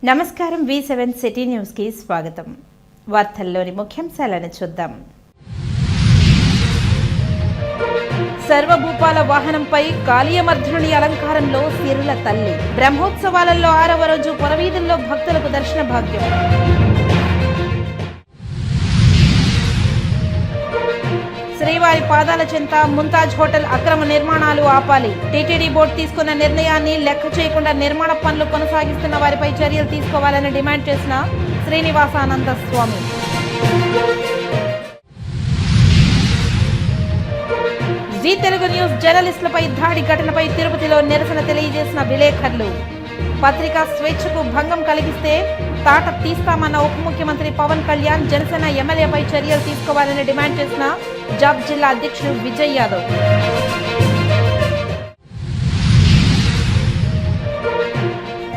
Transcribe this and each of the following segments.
నమస్కారం V7 city news కి స్వాగతం. వార్తల్లోని ముఖ్యాంశాలను చూద్దాం. సర్వభూపాల వాహనంపై కాళీయమర్ధనుని అలంకారంలో సిరుల తల్లి. బ్రహ్మోత్సవాలలో 6వ రోజు పురవీధుల్లో భక్తులకు దర్శన భాగ్యం. శ్రీవారి పాదాల చెంత ముంతాజ్ హోటల్ అక్రమ నిర్మాణాలు ఆపాలి. టీటీడీ బోర్డు తీసుకున్న నిర్ణయాన్ని లెక్క చేయకుండా నిర్మాణ పనులు కొనసాగిస్తున్న వారిపై చర్యలు తీసుకోవాలని డిమాండ్ చేసిన శ్రీనివాసానంద స్వామి. జీ తెలుగు న్యూస్ జర్నలిస్టులపై దాడి ఘటనపై తిరుపతిలో నిరసన తెలియజేసిన విలేకరులు. పత్రికా స్వేచ్ఛకు భంగం కలిగిస్తే తాట తీస్తామన్న ఉప ముఖ్యమంత్రి పవన్ కళ్యాణ్ జనసేన ఎమ్మెల్యేపై చర్యలు తీసుకోవాలని డిమాండ్ చేసిన జాబ్ జిల్లా అధ్యక్షుడు విజయ్ యాదవ్.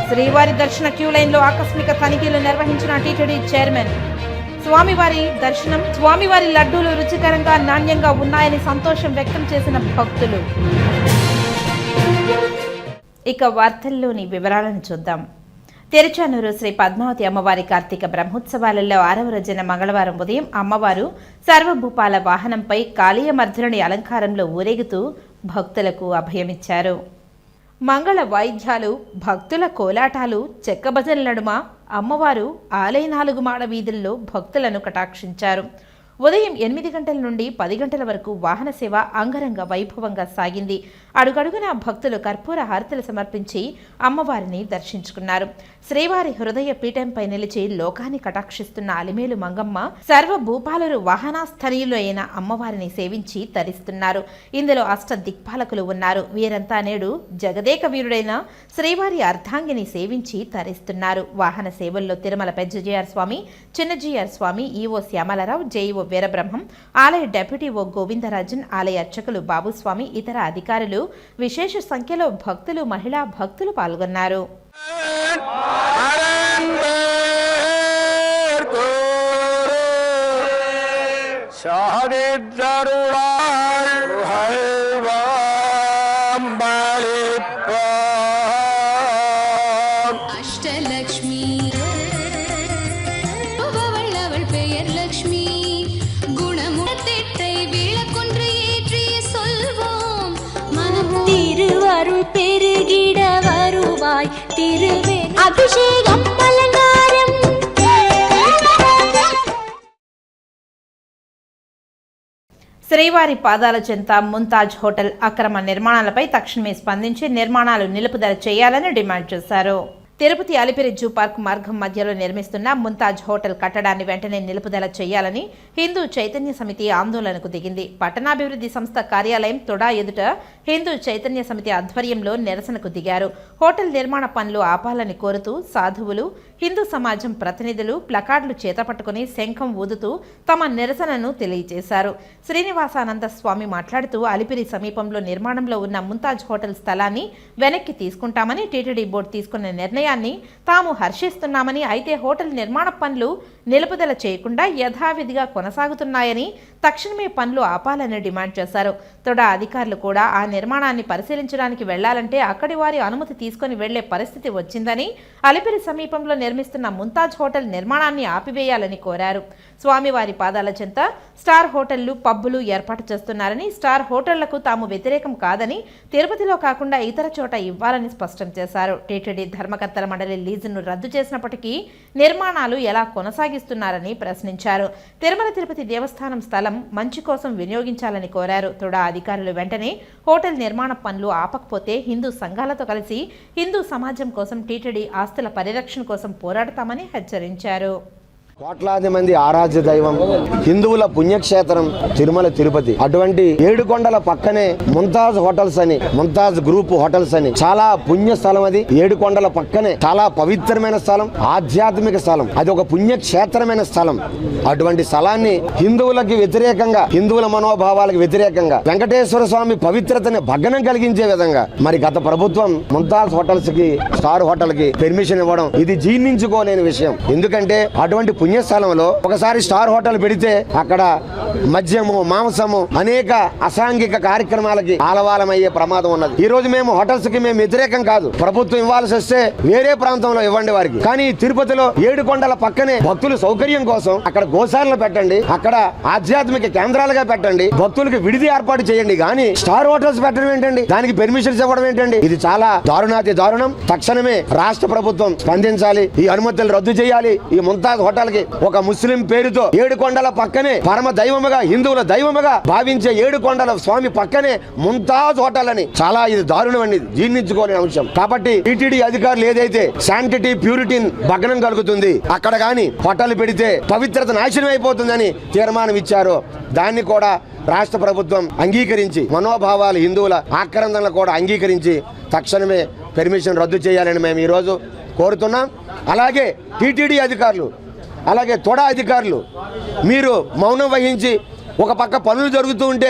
శ్రీవారి దర్శన క్యూ లైన్లో ఆకస్మిక తనిఖీలు నిర్వహించిన టీటీడీ చైర్మన్. స్వామివారి లడ్డూలు రుచికరంగా నాణ్యంగా ఉన్నాయని సంతోషం వ్యక్తం చేసిన భక్తులు. ఇక వార్తల్లోని వివరాలను చూద్దాం. తిరుచానూరు శ్రీ పద్మావతి అమ్మవారి కార్తీక బ్రహ్మోత్సవాలలో 6వ రోజున మంగళవారం ఉదయం అమ్మవారు సర్వభూపాల వాహనంపై కాళీయమర్ధనుని అలంకారంలో ఊరేగుతూ భక్తులకు అభయమిచ్చారు. మంగళ వాయిద్యాలు, భక్తుల కోలాటాలు, చెక్క భజనల నడుమ అమ్మవారు ఆలయ 4 మాడ వీధుల్లో భక్తులను కటాక్షించారు. ఉదయం 8 గంటల నుండి 10 గంటల వరకు వాహన సేవ అంగరంగ వైభవంగా సాగింది. అడుగడుగున భక్తులు కర్పూర హారతులు సమర్పించి అమ్మవారిని దర్శించుకున్నారు. శ్రీవారి హృదయ పీఠంపై నిలిచి లోకాన్ని కటాక్షిస్తున్న అలిమేలు మంగమ్మ సర్వభూపాలురు వాహనాస్థనీయులు అయిన అమ్మవారిని సేవించి తరిస్తున్నారు. ఇందులో అష్ట దిక్పాలకులు ఉన్నారు. వీరంతా నేడు జగదేక వీరుడైన శ్రీవారి అర్ధాంగిని సేవించి తరిస్తున్నారు. వాహన సేవల్లో తిరుమల పెద్దజీఆర్ స్వామి, చిన్నజీఆర్ స్వామి, ఈవో శ్యామలరావు, జేఈఓ వీరబ్రహ్మం, ఆలయ డెప్యూటీ ఓ గోవిందరాజన్, ఆలయ అర్చకులు బాబుస్వామి, ఇతర అధికారులు, విశేష సంఖ్యలో భక్తులు, మహిళా భక్తులు పాల్గొన్నారు. అష్టలక్ష్మి அவள் பெயர் லக்ஷ்மி குணமுடத்தெட்டை விளக்கொன்று ஏற்றிய சொல்வோம் மனம் திருவருள் பெருகிட வருவாய் திருவே அபிஷேகம் அலங்காரம். శ్రీవారి పాదాల చెంత ముంతాజ్ హోటల్ అక్రమ నిర్మాణాలపై తక్షణమే స్పందించి నిర్మాణాలు నిలుపుదల చేయాలని డిమాండ్ చేశారు. తిరుపతి అలిపిరి జూ పార్క్ మార్గం మధ్యలో నిర్మిస్తున్న ముంతాజ్ హోటల్ కట్టడాన్ని వెంటనే నిలుపుదల చేయాలని హిందూ చైతన్య సమితి ఆందోళనకు దిగింది. పట్టణాభివృద్ధి సంస్థ కార్యాలయం తొడా ఎదుట హిందూ చైతన్య సమితి ఆధ్వర్యంలో నిరసనకు దిగారు. హోటల్ నిర్మాణ పనులు ఆపాలని కోరుతూ సాధువులు, హిందూ సమాజం ప్రతినిధులు ప్లకార్డులు చేతపట్టుకుని శంఖం ఊదుతూ తమ నిరసనను తెలియజేశారు. శ్రీనివాసానంద స్వామి మాట్లాడుతూ అలిపిరి సమీపంలో నిర్మాణంలో ఉన్న ముంతాజ్ హోటల్ స్థలాన్ని వెనక్కి తీసుకుంటామని, టీటీడీ బోర్డు తీసుకున్న నిర్ణయాన్ని తాము హర్షిస్తున్నామని, అయితే హోటల్ నిర్మాణ పనులు నిలుపుదల చేయకుండా యథావిధిగా కొనసాగుతున్నాయని, తక్షణమే పనులు ఆపాలని డిమాండ్ చేశారు. తొడా అధికారులు కూడా ఆ నిర్మాణాన్ని పరిశీలించడానికి వెళ్లాలంటే అక్కడి వారి అనుమతి తీసుకుని వెళ్లే పరిస్థితి వచ్చిందని, అలిపిరి సమీపంలో నిర్మిస్తున్న ముంతాజ్ హోటల్ నిర్మాణాన్ని ఆపివేయాలని కోరారు. స్వామివారి పాదాల చెంత స్టార్ హోటళ్లు, పబ్బులు ఏర్పాటు చేస్తున్నారని, స్టార్ హోటళ్లకు తాము వ్యతిరేకం కాదని, తిరుపతిలో కాకుండా ఇతర చోట ఇవ్వాలని స్పష్టం చేశారు. టీటీడీ ధర్మకర్తల మండలి లీజును రద్దు చేసినప్పటికీ నిర్మాణాలు ఎలా కొనసాగిస్తున్నారని ప్రశ్నించారు. తిరుమల తిరుపతి దేవస్థానం స్థలం మంచి కోసం వినియోగించాలని కోరారు. తొడా అధికారులు వెంటనే హోటల్ నిర్మాణ పనులు ఆపకపోతే హిందూ సంఘాలతో కలిసి హిందూ సమాజం కోసం, టీటీడీ ఆస్తుల పరిరక్షణ కోసం పోరాడతామని హెచ్చరించారు. కోట్లాది మంది ఆరాధ్య దైవం, హిందువుల పుణ్యక్షేత్రం తిరుమల తిరుపతి. అటువంటి 7 కొండల పక్కనే ముంతాజ్ హోటల్స్ అని, ముంతాజ్ గ్రూప్ హోటల్స్ అని చాలా పుణ్య స్థలం. అది 7 కొండల పక్కనే చాలా పవిత్రమైన స్థలం, ఆధ్యాత్మిక స్థలం. అది ఒక పుణ్యక్షేత్రమైన స్థలం. అటువంటి స్థలాన్ని హిందువులకి వ్యతిరేకంగా, హిందువుల మనోభావాలకు వ్యతిరేకంగా, వెంకటేశ్వర స్వామి పవిత్రతని భగ్నం కలిగించే విధంగా మరి గత ప్రభుత్వం ముంతాజ్ హోటల్స్ కి, స్టార్ హోటల్ కి పెర్మిషన్ ఇవ్వడం ఇది జీర్ణించుకోలేని విషయం. ఎందుకంటే అటువంటి పుణ్యస్థలంలో ఒకసారి స్టార్ హోటల్ పెడితే అక్కడ మద్యము, మాంసము, అనేక అసాంఘిక కార్యక్రమాలకి ఆలవాలమయ్యే ప్రమాదం ఉన్నది. ఈ రోజు మేము హోటల్స్ కి మేము వ్యతిరేకం కాదు, ప్రభుత్వం ఇవ్వాల్సి వస్తే వేరే ప్రాంతంలో ఇవ్వండి వారికి. కానీ తిరుపతిలో 7 కొండల పక్కనే భక్తుల సౌకర్యం కోసం అక్కడ గోశాలను పెట్టండి, అక్కడ ఆధ్యాత్మిక కేంద్రాలుగా పెట్టండి, భక్తులకు విడిది ఏర్పాటు చేయండి. కానీ స్టార్ హోటల్స్ పెట్టడం ఏంటండి, దానికి పెర్మిషన్స్ ఇవ్వడం ఏంటండి? ఇది చాలా దారుణాతి దారుణం. తక్షణమే రాష్ట్ర ప్రభుత్వం స్పందించాలి, ఈ అనుమతులు రద్దు చేయాలి. ఈ ముంతాజ్ హోటల్ కి ఒక ముస్లిం పేరుతో 7 కొండల పక్కనే పరమ దైవముగా, హిందువుల దైవముగా భావించే 7 కొండల స్వామి పక్కనే ముంతాజ్ హోటల్ అని, చాలా ఇది దారుణం అండి, జీర్ణించుకోలేని అంశం. కాబట్టి టీటీడీ అధికారులు ఏదైతే శాంటిటీ ప్యూరిటీ భగ్నం కలుగుతుంది, అక్కడ గాని హోటల్ పెడితే పవిత్రత నాశనం అయిపోతుందని తీర్మానం ఇచ్చారో దాన్ని కూడా రాష్ట్ర ప్రభుత్వం అంగీకరించి, మనోభావాలు హిందువుల ఆక్రందనలు కూడా అంగీకరించి తక్షణమే పెర్మిషన్ రద్దు చేయాలని మేము ఈరోజు కోరుతున్నాం. అలాగే టీటీడీ అధికారులు, అలాగే తొడా అధికారులు మీరు మౌనం వహించి ఒక పక్క పనులు జరుగుతూ ఉంటే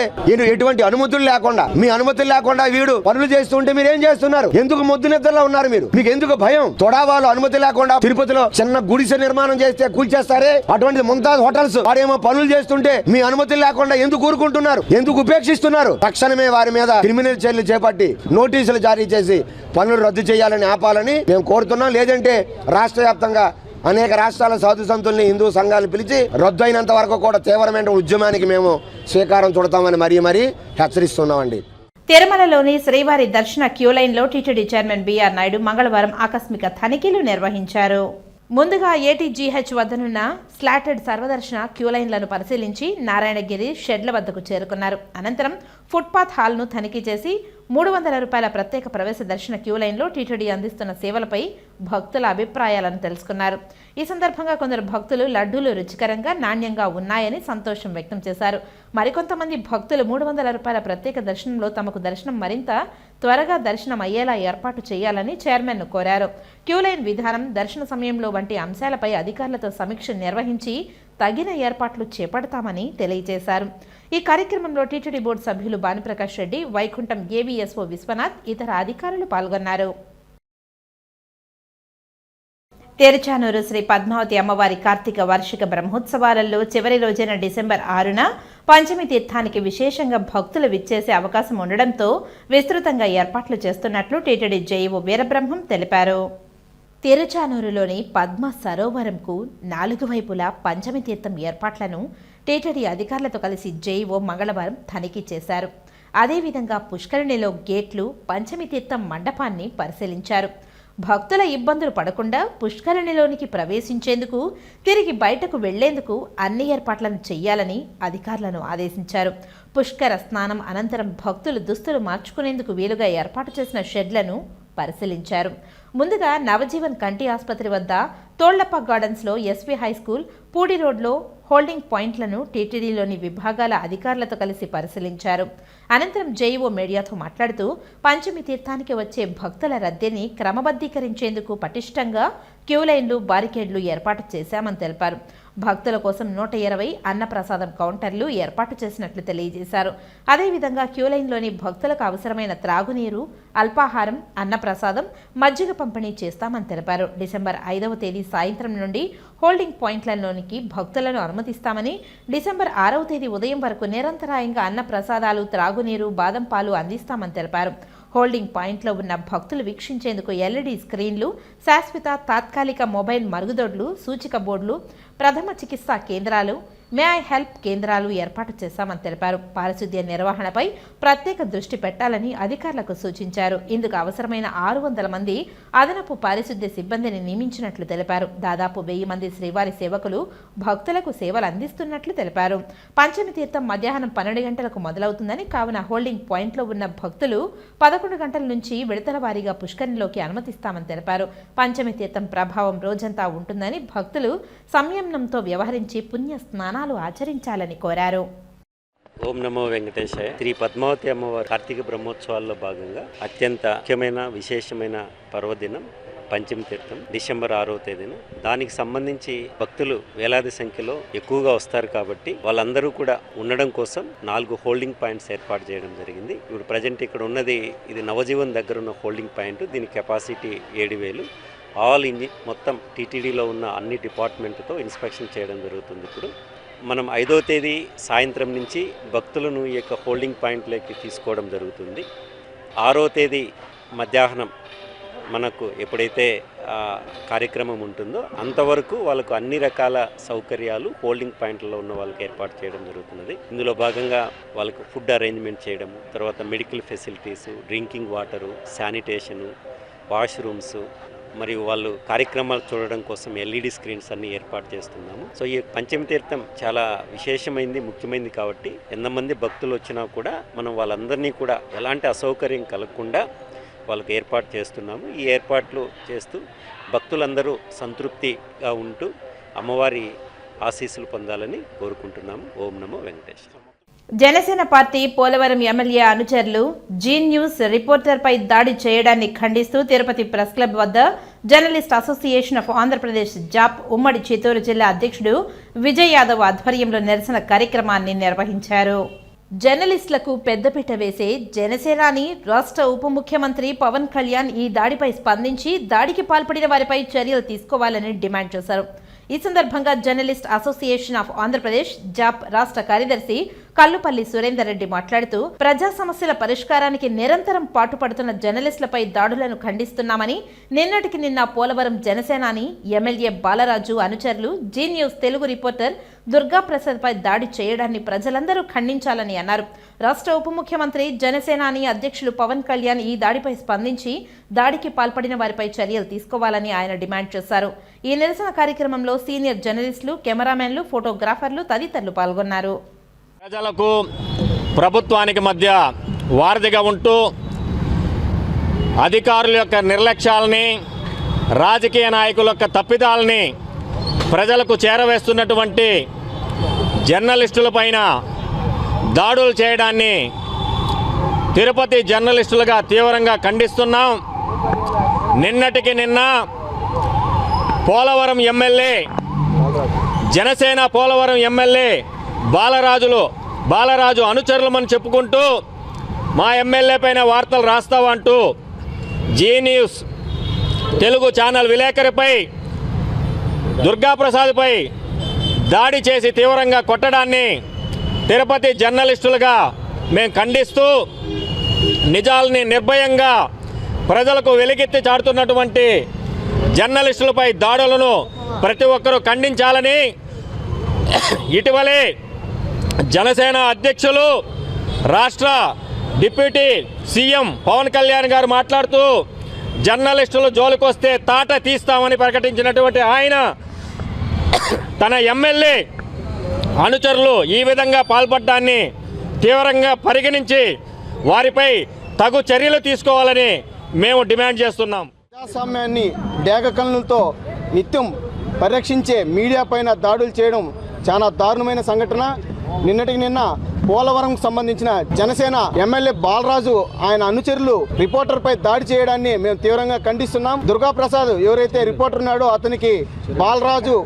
ఎటువంటి అనుమతులు లేకుండా, మీ అనుమతులు లేకుండా వీడు పనులు చేస్తూ ఉంటే మీరు ఏం చేస్తున్నారు? ఎందుకు మొద్దు నిద్రలో ఉన్నారు మీరు? మీకు ఎందుకు భయం? తొడా వాళ్ళు అనుమతి లేకుండా తిరుపతిలో చిన్న గుడిసె నిర్మాణం చేస్తే కూల్చేస్తారే, అటువంటి ముంతాజ్ హోటల్స్ వాడేమో పనులు చేస్తుంటే మీ అనుమతులు లేకుండా ఎందుకు కూరుకుంటున్నారు? ఎందుకు ఉపేక్షిస్తున్నారు? తక్షణమే వారి మీద క్రిమినల్ చర్యలు చేపట్టి నోటీసులు జారీ చేసి పనులు రద్దు చేయాలని, ఆపాలని మేము కోరుతున్నాం. లేదంటే రాష్ట్ర వ్యాప్తంగా అనేక రాష్ట్రాల సాధు సంతుల్ని, హిందూ సంఘాలను పిలిచి రద్దు అయినంత వరకు కూడా తీవ్రమైన ఉద్యమానికి మేము శ్రీకారం చుడతామని మరీ హెచ్చరిస్తున్నామండి. తిరుమలలోని శ్రీవారి దర్శన క్యూలైన్లో టీటీడీ చైర్మన్ బీఆర్ నాయుడు మంగళవారం ఆకస్మిక తనిఖీలు నిర్వహించారు. ముందుగా ఏటీజీహెచ్ వద్దనున్న స్లాటెడ్ సర్వదర్శన క్యూలైన్లను పరిశీలించి నారాయణగిరి షెడ్ల వద్దకు చేరుకున్నారు. అనంతరం ఫుట్పాత్ హాల్ను తనిఖీ చేసి 300 రూపాయల ప్రత్యేక ప్రవేశ దర్శన క్యూలైన్లో టీటీడీ అందిస్తున్న సేవలపై భక్తుల అభిప్రాయాలను తెలుసుకున్నారు. ఈ సందర్భంగా కొందరు భక్తులు లడ్డూలు రుచికరంగా, నాణ్యంగా ఉన్నాయని సంతోషం వ్యక్తం చేశారు. మరికొంతమంది భక్తులు 300 రూపాయల ప్రత్యేక దర్శనంలో తమకు దర్శనం మరింత త్వరగా దర్శనం అయ్యేలా ఏర్పాటు చేయాలని చైర్మన్ను కోరారు. క్యూలైన్ విధానం, దర్శన సమయంలో వంటి అంశాలపై అధికారులతో సమీక్ష నిర్వహించి తగిన ఏర్పాట్లు చేపడతామని తెలియజేశారు. ఈ కార్యక్రమంలో టీటీడీ బోర్డు సభ్యులు భానుప్రకాష్ రెడ్డి, వైకుంఠం ఏవీఎస్ఓ విశ్వనాథ్, ఇతర అధికారులు పాల్గొన్నారు. తెరచానూరు శ్రీ పద్మావతి అమ్మవారి కార్తీక వార్షిక బ్రహ్మోత్సవాలలో చివరి రోజైన డిసెంబర్ 6న పంచమి తీర్థానికి విశేషంగా భక్తులు విచ్చేసే అవకాశం ఉండడంతో విస్తృతంగా ఏర్పాట్లు చేస్తున్నట్లు టీటీడీ జేఈఓ వీరబ్రహ్మం తెలిపారు. తిరుచానూరులోని పద్మ సరోవరంకు 4 వైపులా పంచమి తీర్థం ఏర్పాట్లను టీటీడీ అధికారులతో కలిసి జేఈఓ మంగళవారం తనిఖీ చేశారు. అదేవిధంగా పుష్కరిణిలో గేట్లు, పంచమి తీర్థం మండపాన్ని పరిశీలించారు. భక్తుల ఇబ్బందులు పడకుండా పుష్కరిణిలోనికి ప్రవేశించేందుకు, తిరిగి బయటకు వెళ్లేందుకు అన్ని ఏర్పాట్లను చేయాలని అధికారులను ఆదేశించారు. పుష్కర స్నానం అనంతరం భక్తులు దుస్తులు మార్చుకునేందుకు వీలుగా ఏర్పాటు చేసిన షెడ్లను పరిశీలించారు. ముందుగా నవజీవన్ కంటి ఆసుపత్రి వద్ద, తోళ్లప్ప గార్డెన్స్లో ఎస్వి హైస్కూల్, పూడి రోడ్లో హోల్డింగ్ పాయింట్లను టీటీడీలోని విభాగాల అధికారులతో కలిసి పరిశీలించారు. అనంతరం జేఈఓ మీడియాతో మాట్లాడుతూ పంచమి తీర్థానికి వచ్చే భక్తుల రద్దీని క్రమబద్ధీకరించేందుకు పటిష్టంగా క్యూలైన్లు, బారికేడ్లు ఏర్పాటు చేశామని తెలిపారు. భక్తుల కోసం 120 అన్నప్రసాదం కౌంటర్లు ఏర్పాటు చేసినట్లు తెలియజేశారు. అదేవిధంగా క్యూలైన్లోని భక్తులకు అవసరమైన త్రాగునీరు, అల్పాహారం, అన్నప్రసాదం, మజ్జిగ పంపిణీ చేస్తామని తెలిపారు. డిసెంబర్ 5వ తేదీ సాయంత్రం నుండి హోల్డింగ్ పాయింట్లలోనికి భక్తులను అనుమతిస్తామని, డిసెంబర్ 6వ తేదీ ఉదయం వరకు నిరంతరాయంగా అన్నప్రసాదాలు, త్రాగునీరు, బాదం పాలు అందిస్తామని తెలిపారు. హోల్డింగ్ పాయింట్లో ఉన్న భక్తులు వీక్షించేందుకు ఎల్ఈడీ స్క్రీన్లు, శాశ్వత, తాత్కాలిక మొబైల్ మరుగుదొడ్లు, సూచిక బోర్డులు, ప్రథమ చికిత్సా కేంద్రాలు, మే ఐ హెల్ప్ కేంద్రాలు ఏర్పాటు చేశామని తెలిపారు. పారిశుద్ధ్య నిర్వహణపై ప్రత్యేక దృష్టి పెట్టాలని అధికారులకు సూచించారు. ఇందుకు అవసరమైన 600 మంది అదనపు పారిశుద్ధ్య సిబ్బందిని నియమించినట్లు తెలిపారు. దాదాపు 1000 మంది శ్రీవారి సేవకులు భక్తులకు సేవలు అందిస్తున్నట్లు తెలిపారు. పంచమి తీర్థం మధ్యాహ్నం 12 గంటలకు మొదలవుతుందని, కావున హోల్డింగ్ పాయింట్లో ఉన్న భక్తులు 11 గంటల నుంచి విడతల వారీగా పుష్కరిణిలోకి అనుమతిస్తామని తెలిపారు. పంచమి తీర్థం ప్రభావం రోజంతా ఉంటుందని, భక్తులు సంయమనంతో వ్యవహరించి పుణ్య స్నానాలు ఆచరించాలని కోరారు. ఓం నమో వెంకటేశాయ. శ్రీ పద్మావతి అమ్మవారి కార్తీక బ్రహ్మోత్సవాల్లో భాగంగా అత్యంత ముఖ్యమైన, విశేషమైన పర్వదినం పంచమి తీర్థం డిసెంబర్ 6వ తేదీన. దానికి సంబంధించి భక్తులు వేలాది సంఖ్యలో ఎక్కువగా వస్తారు కాబట్టి వాళ్ళందరూ కూడా ఉండడం కోసం 4 హోల్డింగ్ పాయింట్స్ ఏర్పాటు చేయడం జరిగింది. ఇప్పుడు ప్రజెంట్ ఇక్కడ ఉన్నది ఇది నవజీవన్ దగ్గర ఉన్న హోల్డింగ్ పాయింట్. దీని కెపాసిటీ 7,000. మొత్తం టీటీడీలో ఉన్న అన్ని డిపార్ట్మెంట్తో ఇన్స్పెక్షన్ చేయడం జరుగుతుంది. ఇప్పుడు మనం 5వ తేదీ సాయంత్రం నుంచి భక్తులను ఈ యొక్క హోల్డింగ్ పాయింట్లోకి తీసుకోవడం జరుగుతుంది. 6వ తేదీ మధ్యాహ్నం మనకు ఎప్పుడైతే కార్యక్రమం ఉంటుందో అంతవరకు వాళ్ళకు అన్ని రకాల సౌకర్యాలు హోల్డింగ్ పాయింట్లలో ఉన్న వాళ్ళకి ఏర్పాటు చేయడం జరుగుతున్నది. ఇందులో భాగంగా వాళ్ళకు ఫుడ్ అరేంజ్మెంట్ చేయడము, తర్వాత medical facilities, drinking water, sanitation, washrooms, మరియు వాళ్ళు కార్యక్రమాలు చూడడం కోసం LED స్క్రీన్స్ అన్ని ఏర్పాటు చేస్తున్నాము. సో ఈ పంచమి తీర్థం చాలా విశేషమైంది, ముఖ్యమైనది కాబట్టి ఎంతమంది భక్తులు వచ్చినా కూడా మనం వాళ్ళందరినీ కూడా ఎలాంటి అసౌకర్యం కలగకుండా వాళ్ళకి ఏర్పాటు చేస్తున్నాము. ఈ ఏర్పాట్లు చేస్తూ భక్తులందరూ సంతృప్తిగా ఉంటూ అమ్మవారి ఆశీస్సులు పొందాలని కోరుకుంటున్నాము. ఓం నమో వెంకటేశ్వర. జనసేన పార్టీ పోలవరం ఎమ్మెల్యే అనుచరులు జీ న్యూస్ రిపోర్టర్పై దాడి చేయడాన్ని ఖండిస్తూ తిరుపతి ప్రెస్ క్లబ్ వద్ద జర్నలిస్ట్ అసోసియేషన్ ఆఫ్ ఆంధ్రప్రదేశ్ జాప్ ఉమ్మడి చిత్తూరు జిల్లా అధ్యక్షుడు విజయ్ యాదవ్ ఆధ్వర్యంలో నిరసన కార్యక్రమాన్ని నిర్వహించారు. జర్నలిస్టులకు పెద్దపీట వేసే జనసేనాని రాష్ట్ర ఉప ముఖ్యమంత్రి పవన్ కళ్యాణ్ ఈ దాడిపై స్పందించి దాడికి పాల్పడిన వారిపై చర్యలు తీసుకోవాలని డిమాండ్ చేశారు. ఈ సందర్భంగా జర్నలిస్ట్ అసోసియేషన్ ఆఫ్ ఆంధ్రప్రదేశ్ జాప్ రాష్ట్ర కార్యదర్శి కల్లుపల్లి సురేందర్ రెడ్డి మాట్లాడుతూ ప్రజా సమస్యల పరిష్కారానికి నిరంతరం పాటుపడుతున్న జర్నలిస్టులపై దాడులను ఖండిస్తున్నామని, నిన్నటికి నిన్న పోలవరం జనసేనాని ఎమ్మెల్యే బాలరాజు అనుచరులు Zee News Telugu reporter Durgaprasad పై దాడి చేయడాన్ని ప్రజలందరూ ఖండించాలని అన్నారు. రాష్ట్ర ఉప ముఖ్యమంత్రి జనసేనాని అధ్యక్షులు పవన్ కళ్యాణ్ ఈ దాడిపై స్పందించి దాడికి పాల్పడిన వారిపై చర్యలు తీసుకోవాలని ఆయన డిమాండ్ చేశారు. ఈ నిరసన కార్యక్రమంలో సీనియర్ జర్నలిస్టులు, కెమెరామెన్లు, ఫోటోగ్రాఫర్లు తదితరులు పాల్గొన్నారు. ప్రజలకు ప్రభుత్వానికి మధ్య వారధిగా ఉంటూ అధికారుల యొక్క నిర్లక్ష్యాలని, రాజకీయ నాయకుల యొక్క తప్పిదాలని ప్రజలకు చేరవేస్తున్నటువంటి జర్నలిస్టులపైన దాడులు చేయడాన్ని తిరుపతి జర్నలిస్టులుగా తీవ్రంగా ఖండిస్తున్నాం. నిన్నటికి నిన్న పోలవరం ఎమ్మెల్యే, జనసేన పోలవరం ఎమ్మెల్యే బాలరాజు అనుచరులమని చెప్పుకుంటూ మా ఎమ్మెల్యే పైన వార్తలు రాస్తావంటూ జీ న్యూస్ తెలుగు ఛానల్ విలేకరిపై దుర్గాప్రసాద్పై దాడి చేసి తీవ్రంగా కొట్టడాన్ని తిరుపతి జర్నలిస్టులుగా మేము ఖండిస్తూ నిజాలని నిర్భయంగా ప్రజలకు వెలుగెత్తి చాటుతున్నటువంటి జర్నలిస్టులపై దాడులను ప్రతి ఒక్కరూ ఖండించాలని ఇటీవలే జనసేన అధ్యక్షులు రాష్ట్ర డిప్యూటీ సీఎం పవన్ కళ్యాణ్ గారు మాట్లాడుతూ జర్నలిస్టులు జోలికొస్తే తాట తీస్తామని ప్రకటించినటువంటి ఆయన తన ఎమ్మెల్యే అనుచరులు ఈ విధంగా పాల్పడ్డాన్ని తీవ్రంగా పరిగణించి వారిపై తగు చర్యలు తీసుకోవాలని మేము డిమాండ్ చేస్తున్నాం. ప్రజాస్వామ్యాన్ని డేగకన్నులతో నిత్యం పరిరక్షించే మీడియా పైన దాడులు చేయడం చాలా దారుణమైన సంఘటన. నిన్నటికి నిన్న పోలవరంకు సంబంధించిన జనసేన ఎమ్మెల్యే బాలరాజు ఆయన అనుచరులు రిపోర్టర్ పై దాడి చేయడాన్ని మేము తీవ్రంగా ఖండిస్తున్నాం. దుర్గాప్రసాద్ ఎవరైతే రిపోర్టర్ ఉన్నాడో అతనికి బాలరాజు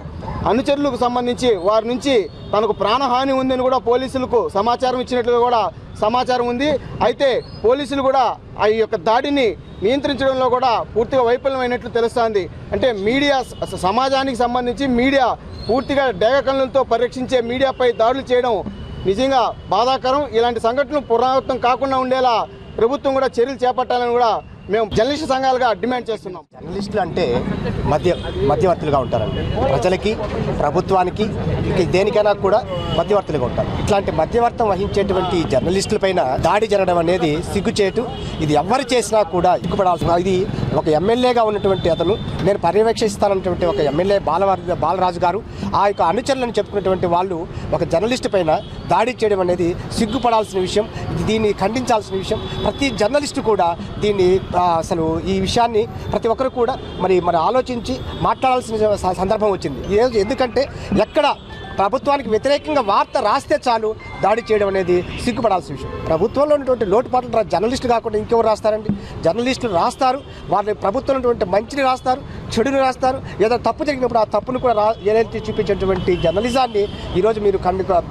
అనుచరులకు సంబంధించి వారి నుంచి తనకు ప్రాణహాని ఉందని కూడా పోలీసులకు సమాచారం ఇచ్చినట్లుగా కూడా సమాచారం ఉంది. అయితే పోలీసులు కూడా ఆ యొక్క దాడిని నియంత్రించడంలో కూడా పూర్తిగా వైఫల్యమైనట్లు తెలుస్తోంది. అంటే మీడియా సమాజానికి సంబంధించి మీడియా పూర్తిగా డేగకన్నులతో పరిరక్షించే మీడియాపై దాడులు చేయడం నిజంగా బాధాకరం. ఇలాంటి సంఘటనలు పునరావృతం కాకుండా ఉండేలా ప్రభుత్వం కూడా చర్యలు చేపట్టాలని కూడా మేము జర్నలిస్టు సంఘాలుగా డిమాండ్ చేస్తున్నాం. జర్నలిస్టులు అంటే మధ్యవర్తులుగా ఉంటారండి. ప్రజలకి, ప్రభుత్వానికి, దేనికైనా కూడా మధ్యవర్తులుగా ఉంటారు. ఇట్లాంటి మధ్యవర్తం వహించేటువంటి జర్నలిస్టులపైన దాడి జరగడం అనేది సిగ్గుచేటు. ఇది ఎవరు చేసినా కూడా సిగ్గుపడాల్సిన. ఇది ఒక ఎమ్మెల్యేగా ఉన్నటువంటి అతను, నేను పర్యవేక్షిస్తానటువంటి ఒక ఎమ్మెల్యే బాలరాజు గారు ఆ యొక్క అనుచరులను చెప్పుకున్నటువంటి వాళ్ళు ఒక జర్నలిస్టు పైన దాడి చేయడం అనేది సిగ్గుపడాల్సిన విషయం. దీన్ని ఖండించాల్సిన విషయం. ప్రతి జర్నలిస్టు కూడా దీన్ని అసలు ఈ విషయాన్ని ప్రతి ఒక్కరు కూడా మరి ఆలోచించి మాట్లాడాల్సిన సందర్భం వచ్చింది. ఎందుకంటే ఎక్కడ ప్రభుత్వానికి వ్యతిరేకంగా వార్త రాస్తే చాలు దాడి చేయడం అనేది సిగ్గుపడాల్సిన విషయం. ప్రభుత్వంలో ఉన్నటువంటి లోటుపాట్లు జర్నలిస్టులు కాకుండా ఇంకెవరు రాస్తారండి? జర్నలిస్టులు రాస్తారు, వాళ్ళ ప్రభుత్వంలో ఉన్నటువంటి మంచిని రాస్తారు, చెడును రాస్తారు, ఏదో తప్పు జరిగినప్పుడు ఆ తప్పును కూడా ఏదైతే చూపించేటువంటి జర్నలిజాన్ని ఈరోజు మీరు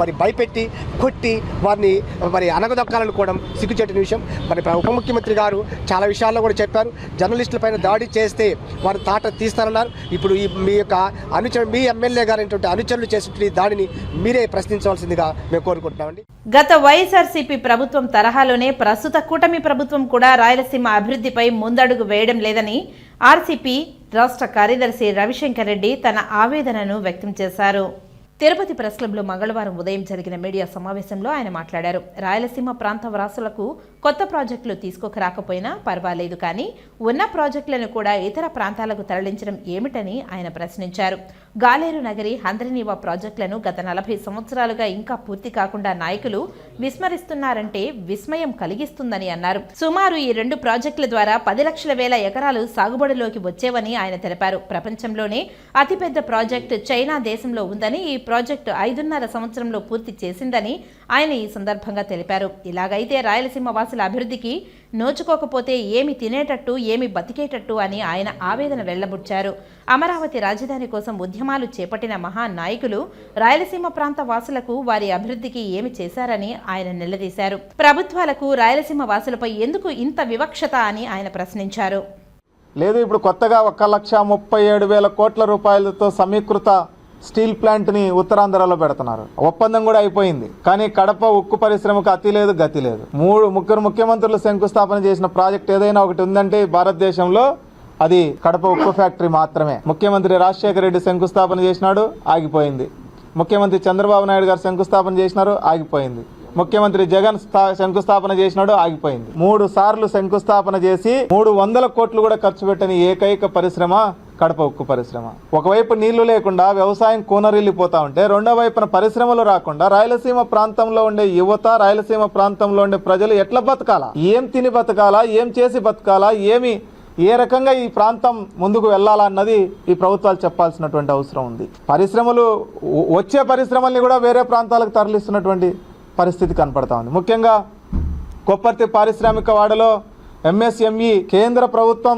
మరి భయపెట్టి కొట్టి వారిని మరి అనగదొక్కాలనుకోవడం సిగ్గుచేటిన విషయం. మరి ఉప ముఖ్యమంత్రి గారు చాలా విషయాల్లో కూడా చెప్పారు, జర్నలిస్టులపైన దాడి చేస్తే వారు తాట తీస్తారన్నారు. ఇప్పుడు మీ యొక్క మీ ఎమ్మెల్యే గారైనటువంటి అనుచరులు చేసినటువంటి దాడిని మీరే ప్రశ్నించవలసిందిగా మేము కోరుకుంటున్నామండి. గత వైఎస్ఆర్సీపీ ప్రభుత్వం తరహాలోనే ప్రస్తుత కూటమి ప్రభుత్వం కూడా రాయలసీమ అభివృద్ధిపై ముందడుగు వేయడం లేదని ఆర్సీపీ రాష్ట్ర కార్యదర్శి రవిశంకర్ రెడ్డి తన ఆవేదనను వ్యక్తం చేశారు. తిరుపతి ప్రెస్ క్లబ్లో మంగళవారం ఉదయం జరిగిన మీడియా సమావేశంలో ఆయన మాట్లాడారు. రాయలసీమ ప్రాంత వాసులకు కొత్త ప్రాజెక్టులు తీసుకోకరాకపోయినా పర్వాలేదు, కానీ ఉన్న ప్రాజెక్టులను కూడా ఇతర ప్రాంతాలకు తరలించడం ఏమిటని ఆయన ప్రశ్నించారు. గాలేరు నగరి, హంద్రనీవా ప్రాజెక్టులను గత 40 సంవత్సరాలుగా ఇంకా పూర్తి కాకుండా నాయకులు విస్మరిస్తున్నారంటే విస్మయం కలిగిస్తుందని అన్నారు. సుమారు ఈ 2 ప్రాజెక్టుల ద్వారా 10 లక్షల వేల ఎకరాలు సాగుబడిలోకి వచ్చేవని ఆయన తెలిపారు. ప్రపంచంలోనే అతిపెద్ద ప్రాజెక్టు చైనా దేశంలో ఉందని, ఈ ప్రాజెక్టు 5.5 సంవత్సరంలో పూర్తి చేసిందని ఆయన ఈ సందర్భంగా తెలిపారు. ఇలాగైతే రాయలసీమ వాసుల అభివృద్ధికి నోచుకోకపోతే ఏమి తినేటట్టు, ఏమి బతికేటట్టు అని ఆయన ఆవేదన వెళ్లబుచ్చారు. అమరావతి రాజధాని కోసం ఉద్యమాలు చేపట్టిన మహానాయకులు రాయలసీమ ప్రాంత వాసులకు వారి అభివృద్ధికి ఏమి చేశారని ఆయన నిలదీశారు. ప్రభుత్వాలకు రాయలసీమ వాసులపై ఎందుకు ఇంత వివక్షత అని ఆయన ప్రశ్నించారు. లేదు, ఇప్పుడు కొత్తగా 1,37,000 కోట్ల రూపాయలతో సమీకృత స్టీల్ ప్లాంట్ని ఉత్తరాంధ్రలో పెడుతున్నారు. ఒప్పందం కూడా అయిపోయింది. కానీ కడప ఉక్కు పరిశ్రమకు అతి లేదు, గతి లేదు. ముఖ్యమంత్రులు శంకుస్థాపన చేసిన ప్రాజెక్ట్ ఏదైనా ఒకటి ఉందంటే భారతదేశంలో అది కడప ఉక్కు ఫ్యాక్టరీ మాత్రమే. ముఖ్యమంత్రి రాజశేఖర రెడ్డి శంకుస్థాపన చేసినాడు, ఆగిపోయింది. ముఖ్యమంత్రి చంద్రబాబు నాయుడు గారు శంకుస్థాపన చేసినారు, ఆగిపోయింది. ముఖ్యమంత్రి జగన్ శంకుస్థాపన చేసినాడు, ఆగిపోయింది. 3 సార్లు శంకుస్థాపన చేసి 300 కోట్లు కూడా ఖర్చు పెట్టని ఏకైక పరిశ్రమ కడప ఉక్కు పరిశ్రమ. ఒకవైపు నీళ్లు లేకుండా వ్యవసాయం కూనరిల్లిపోతా ఉంటే, రెండో వైపున పరిశ్రమలు రాకుండా రాయలసీమ ప్రాంతంలో ఉండే యువత, రాయలసీమ ప్రాంతంలో ఉండే ప్రజలు ఎట్లా బతకాలా, ఏం తిని బతకాలా, ఏం చేసి బతకాలా, ఏ రకంగా ఈ ప్రాంతం ముందుకు వెళ్ళాలా అన్నది ఈ ప్రభుత్వాలు చెప్పాల్సినటువంటి అవసరం ఉంది. వచ్చే పరిశ్రమల్ని కూడా వేరే ప్రాంతాలకు తరలిస్తున్నటువంటి పరిస్థితి కనపడతా ఉంది. ముఖ్యంగా కొప్పర్తి పారిశ్రామిక వాడలో ఎంఎస్ఎంఈ కేంద్ర ప్రభుత్వం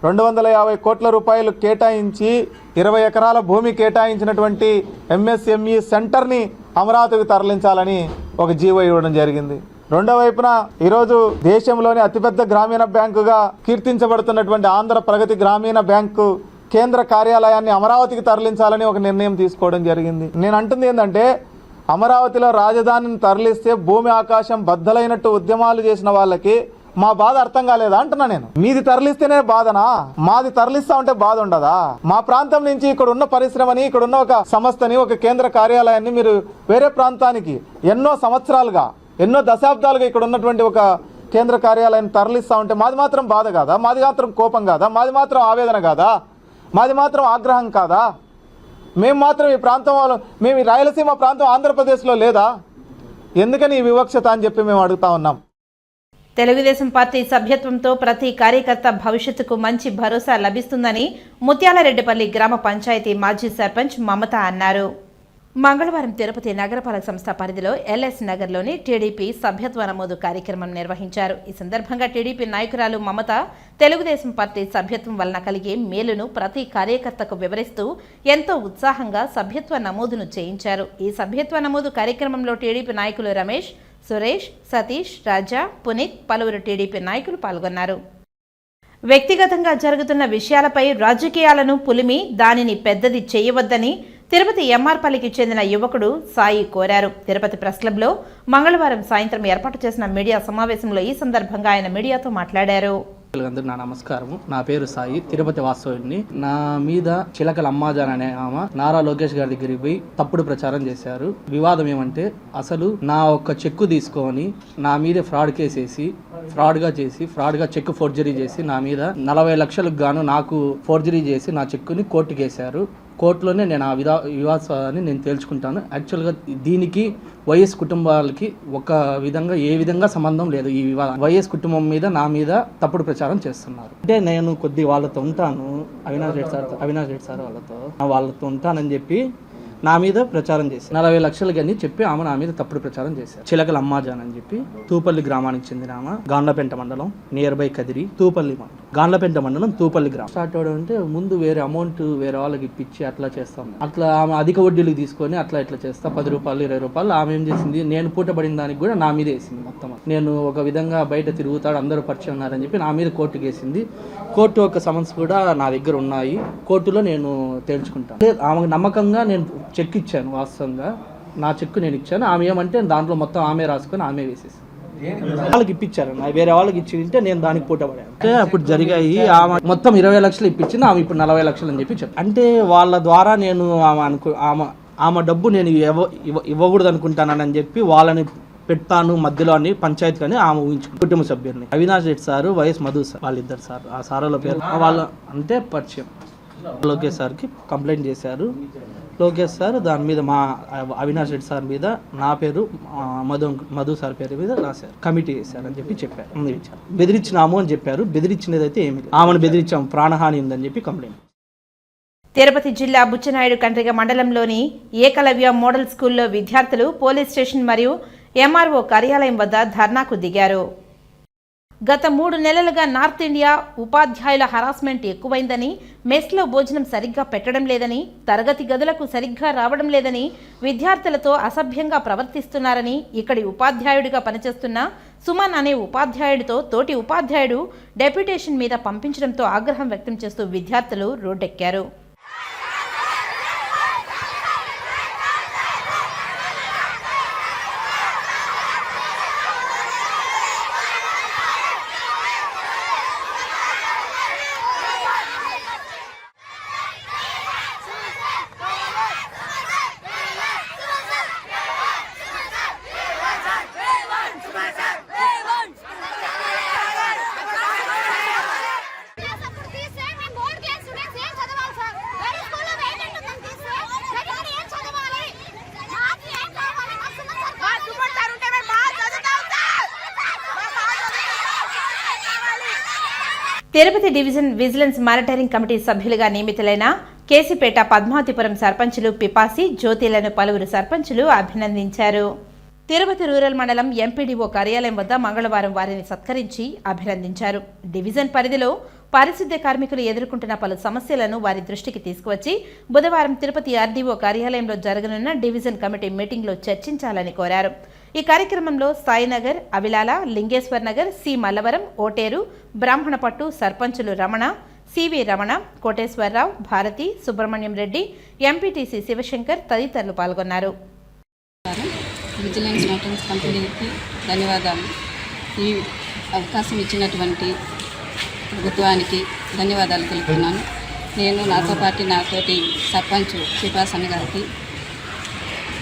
250 కోట్ల రూపాయలు కేటాయించి 20 ఎకరాల భూమి కేటాయించినటువంటి ఎంఎస్ఎంఈ సెంటర్ని అమరావతికి తరలించాలని ఒక జీవో ఇవ్వడం జరిగింది. రెండో వైపున ఈరోజు దేశంలోని అతిపెద్ద గ్రామీణ బ్యాంకుగా కీర్తించబడుతున్నటువంటి ఆంధ్ర ప్రగతి గ్రామీణ బ్యాంకు కేంద్ర కార్యాలయాన్ని అమరావతికి తరలించాలని ఒక నిర్ణయం తీసుకోవడం జరిగింది. నేను అంటుంది ఏంటంటే, అమరావతిలో రాజధానిని తరలిస్తే భూమి ఆకాశం బద్దలైనట్టు ఉద్యమాలు చేసిన వాళ్ళకి మా బాధ అర్థం కాలేదా అంటున్నా నేను. మీది తరలిస్తేనే బాధనా? మాది తరలిస్తా ఉంటే బాధ ఉండదా? మా ప్రాంతం నుంచి ఇక్కడ ఉన్న పరిశ్రమని, ఇక్కడ ఉన్న ఒక సంస్థని, ఒక కేంద్ర కార్యాలయాన్ని మీరు వేరే ప్రాంతానికి ఎన్నో సంవత్సరాలుగా, ఎన్నో దశాబ్దాలుగా ఇక్కడ ఉన్నటువంటి ఒక కేంద్ర కార్యాలయాన్ని తరలిస్తా ఉంటే మాది మాత్రం బాధ కాదా? మాది మాత్రం కోపం కాదా? మాది మాత్రం ఆవేదన కాదా? మాది మాత్రం ఆగ్రహం కాదా? మేము మాత్రం ఈ ప్రాంతం వాళ్ళు, మేము ఈ రాయలసీమ ప్రాంతం ఆంధ్రప్రదేశ్లో లేదా? ఎందుకని ఈ వివక్షత అని చెప్పి మేము అడుగుతా ఉన్నాం. తెలుగుదేశం పార్టీ సభ్యత్వంతో ప్రతి కార్యకర్త భవిష్యత్తుకు మంచి భరోసా లభిస్తుందని ముత్యాలరెడ్డిపల్లి గ్రామ పంచాయతీ మాజీ సర్పంచ్ మమత అన్నారు. మంగళవారం తిరుపతి నగరపాలక సంస్థ పరిధిలో ఎల్ఎస్ నగర్లోని టీడీపీ సభ్యత్వ నమోదు కార్యక్రమం నిర్వహించారు. ఈ సందర్భంగా టీడీపీ నాయకురాలు మమత తెలుగుదేశం పార్టీ సభ్యత్వం వలన కలిగే మేలును ప్రతి కార్యకర్తకు వివరిస్తూ ఎంతో ఉత్సాహంగా సభ్యత్వ నమోదును చేయించారు. ఈ సభ్యత్వ నమోదు కార్యక్రమంలో టీడీపీ నాయకులు రమేష్, సురేష్, సతీష్, రాజా, పునీత్, పలువురు టీడీపీ నాయకులు పాల్గొన్నారు. వ్యక్తిగతంగా జరుగుతున్న విషయాలపై రాజకీయాలను పులిమి దానిని పెద్దది చేయవద్దని తిరుపతి ఎంఆర్పల్లికి చెందిన యువకుడు సాయి కోరారు. తిరుపతి ప్రెస్ క్లబ్లో మంగళవారం సాయంత్రం ఏర్పాటు చేసిన మీడియా సమావేశంలో ఈ సందర్భంగా ఆయన మీడియాతో మాట్లాడారు. అందరూ నా నమస్కారము. నా పేరు సాయి, తిరుపతి వాస్తవుడిని. నా మీద చిలకల అమ్మాజాన్ అనే ఆమె నారా లోకేష్ గారి దగ్గరికి పోయి తప్పుడు ప్రచారం చేశారు. వివాదం ఏమంటే, అసలు నా ఒక్క చెక్కు తీసుకొని నా మీద ఫ్రాడ్ కేసేసి ఫ్రాడ్గా చెక్ ఫోర్జరీ చేసి నా మీద 40 లక్షలకు గాను నాకు ఫోర్జరీ చేసి నా చెక్కుని కోర్టుకేశారు. కోర్టులోనే నేను ఆ వివాదాన్ని నేను తేల్చుకుంటాను. యాక్చువల్గా దీనికి వైఎస్ కుటుంబాలకి ఒక విధంగా ఏ విధంగా సంబంధం లేదు. ఈ వివాదం వైఎస్ కుటుంబం మీద నా మీద తప్పుడు ప్రచారం చేస్తున్నారు. అంటే నేను కొద్ది వాళ్ళతో ఉంటాను, అవినాష్ రెడ్డి సార్ వాళ్ళతో ఉంటానని చెప్పి నా మీద ప్రచారం చేసి 40 లక్షలు అని చెప్పి ఆమె నా మీద తప్పుడు ప్రచారం చేశారు. చిలకల అమ్మాజాన్ అని చెప్పి తూపల్లి గ్రామానికి చెందిన ఆమె, గాండ్లపేంట మండలం, నియర్ బై కదిరి, తూపల్లి మండలం. గాన్లపేంట మండలం తూపల్లి గ్రామం. స్టార్ట్ అవ్వడం అంటే ముందు వేరే అమౌంట్ వేరే వాళ్ళకి ఇప్పించి అట్లా చేస్తాం. అట్లా ఆమె అధిక వడ్డీలు తీసుకొని అట్లా ఇట్లా చేస్తా 10 రూపాయలు 20 రూపాయలు. ఆమె ఏం చేసింది, నేను పూటపడిన దానికి కూడా నా మీద వేసింది మొత్తం. నేను ఒక విధంగా బయట తిరుగుతాడు, అందరూ పరిచయం ఉన్నారని చెప్పి నా మీద కోర్టుకు వేసింది. కోర్టు యొక్క సమన్స్ కూడా నా దగ్గర ఉన్నాయి. కోర్టులో నేను తేల్చుకుంటాను. ఆమెకు నమ్మకంగా నేను చెక్ ఇచ్చాను. వాస్తవంగా నా చెక్ నేను ఇచ్చాను. ఆమె ఏమంటే దాంట్లో మొత్తం ఆమె రాసుకొని ఆమె వేసేసి వాళ్ళకి ఇప్పించారు. వేరే వాళ్ళకి ఇచ్చింటే నేను దానికి పోటపడాను. అంటే అప్పుడు జరిగాయి. ఆమె మొత్తం 20 లక్షలు ఇప్పించింది. ఆమె ఇప్పుడు 40 లక్షలు అని చెప్పి చెప్పాను. అంటే వాళ్ళ ద్వారా నేను ఆమె డబ్బు నేను ఇవ్వకూడదు అనుకుంటానని చెప్పి వాళ్ళని పెడతాను మధ్యలో అని పంచాయతీ కానీ ఆమె ఊహించుకుంది. కుటుంబ సభ్యుల్ని Avinash Reddy sir, YS Madhu sir, వాళ్ళిద్దరు సార్. ఆ సార్ల పేరు వాళ్ళ అంటే పరిచయం. లోకేష్ సార్కి కంప్లైంట్ చేశారు. లోకేష్ సార్ దాని మీద మా అవినాష్ రెడ్డి సార్ మీద నా పేరు మధు సార్ పేరు మీద రాశారు. కమిటీ చేశారు అని చెప్పి చెప్పారు. బెదిరించినాము అని చెప్పారు. బెదిరించినదైతే ఏమి లేదు. ఆమెను బెదిరించాము, ప్రాణహాని ఉందని చెప్పి కంప్లైంట్. తిరుపతి జిల్లా బుచ్చనాయుడు కండ్రిగ మండలంలోని ఏకలవ్య మోడల్ స్కూల్లో విద్యార్థులు పోలీస్ స్టేషన్ మరియు ఎంఆర్ఓ కార్యాలయం వద్ద ధర్నాకు దిగారు. గత 3 నెలలుగా నార్త్ ఇండియా ఉపాధ్యాయుల హరాస్మెంట్ ఎక్కువైందని, మెస్లో భోజనం సరిగ్గా పెట్టడం లేదని, తరగతి గదులకు సరిగ్గా రావడం లేదని, విద్యార్థులతో అసభ్యంగా ప్రవర్తిస్తున్నారని ఇక్కడి ఉపాధ్యాయుడిగా పనిచేస్తున్న సుమన్ అనే ఉపాధ్యాయుడితో తోటి ఉపాధ్యాయుడు డెప్యుటేషన్ మీద పంపించడంతో ఆగ్రహం వ్యక్తం చేస్తూ విద్యార్థులు రోడ్డెక్కారు. Tirupati division vigilance monitoring committee సభ్యులుగా నియమితులైన కేసిపేట పద్మావతిపురం సర్పంచులు పిపాసి, జ్యోతిలను పలువురు సర్పంచులు అభినందించారు. తిరుపతి రూరల్ మండలం ఎంపీడీఓ కార్యాలయం వద్ద మంగళవారం వారిని సత్కరించి అభినందించారు. డివిజన్ పరిధిలో పారిశుద్ధ్య కార్మికులు ఎదుర్కొంటున్న పలు సమస్యలను వారి దృష్టికి తీసుకువచ్చి బుధవారం తిరుపతి ఆర్డీఓ కార్యాలయంలో జరగనున్న డివిజన్ కమిటీ మీటింగ్లో చర్చించాలని కోరారు. ఈ కార్యక్రమంలో సాయినగర్, అవిలాల, లింగేశ్వర్ నగర్, సి మల్లవరం, ఓటేరు, బ్రాహ్మణపట్టు సర్పంచులు రమణ, సివి రమణ, కోటేశ్వరరావు, భారతి, సుబ్రహ్మణ్యం రెడ్డి, ఎంపీటీసీ శివశంకర్ తదితరులు పాల్గొన్నారు. విజిలెన్స్ మానిటరింగ్ కంపెనీకి ధన్యవాదాలు. ఈ అవకాశం ఇచ్చినటువంటి ప్రభుత్వానికి ధన్యవాదాలు తెలుపుతున్నాను. నేను నాతో పాటు నాతోటి సర్పంచ్ పిపాసన్ గారికి,